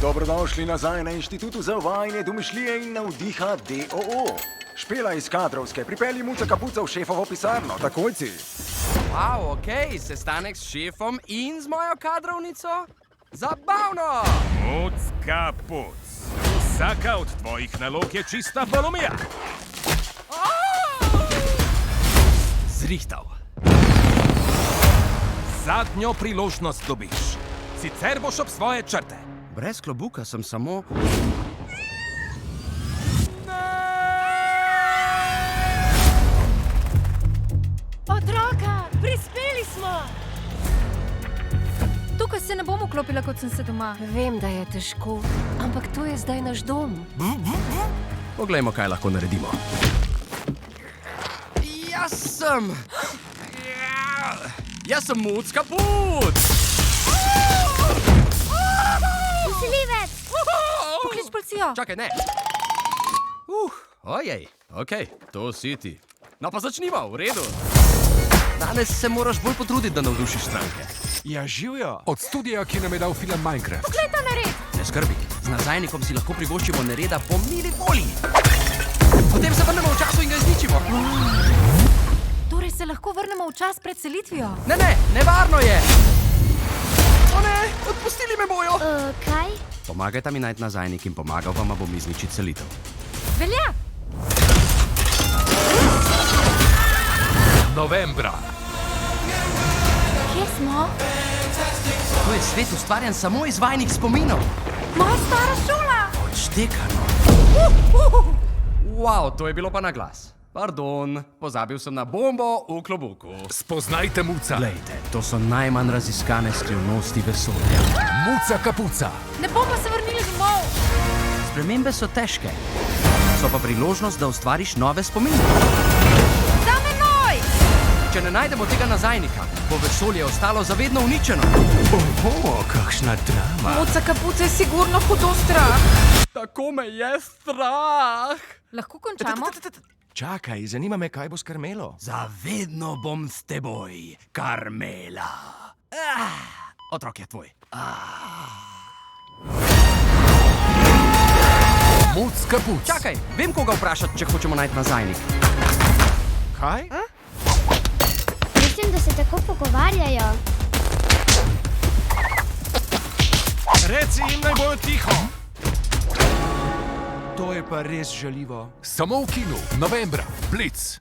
Dobrodošli nazaj na Inštitutu za uvajanje domišljije in navdiha DOO. Špela iz kadrovske, pripelji Muca Kapuca v šefovo pisarno, takoj si. Wow, ok, sestanek s šefom in z mojo kadrovnico? Zabavno! Muc Kapuc. Vsaka od tvojih nalog je čista bolomija. Zrihtal. Zadnjo priložnost dobiš. Sicer boš ob svoje črte. Brez klobuka sem samo... Otroka, prispeli smo! Tukaj se ne bom vklopila, kot sem se doma. Vem, da je težko, ampak to je zdaj naš dom. Poglejmo, kaj lahko naredimo. Jaz sem Muc Kapuc! Vsiljivec! Poklič policijo. Čakaj, ne. Ojej, okej, to si ti. No pa začnimo, v redu. Danes se moraš bolj potruditi, da navdušiš stranke. Ja, živijo. Od studija, ki nam je dal film Minecraft. Poglej ta nared! Ne skrbi, z nazajnikom si lahko privoščimo nereda po mili volji. Potem se vrnemo v času in ga izničimo. Torej se lahko vrnemo v čas pred selitvijo. Ne, nevarno je. O ne, odpustili me bojo. Kaj? Pomagajta mi najti nazajnik in pomagal vama bom izničiti selitev. Velja! Novembra. Kje smo? To je svet ustvarjen samo iz vajnih spominov. Moja stara šola! Odštekano. Wow, to je bilo pa na glas. Pardon, pozabil sem na bombo v klobuku. Spoznajte Muca. Glejte, to so najmanj raziskane skrivnosti vesolja. Muca Kapuca. Ne bomo se vrnili domov! Spremembe so težke. So pa priložnost, da ustvariš nove spomine. Za menoj! Če ne najdemo tega nazajnika, bo vesolje ostalo zavedno uničeno. Oho, kakšna drama. Muca Kapuca je sigurno hudo strah. Tako me je strah. Lahko končamo? Čakaj, zanima me, kaj bo s Karmelo. Zavedno bom s teboj, Karmela. Otrok je tvoj. Muc Kapuc. Čakaj, vem, koga vprašati, če hočemo najti nazajnik. Kaj? Mislim, da se tako pogovarjajo. Reci jim, naj bojo tiho. To je pa res žaljivo. Samo v kinu, novembra, Blic.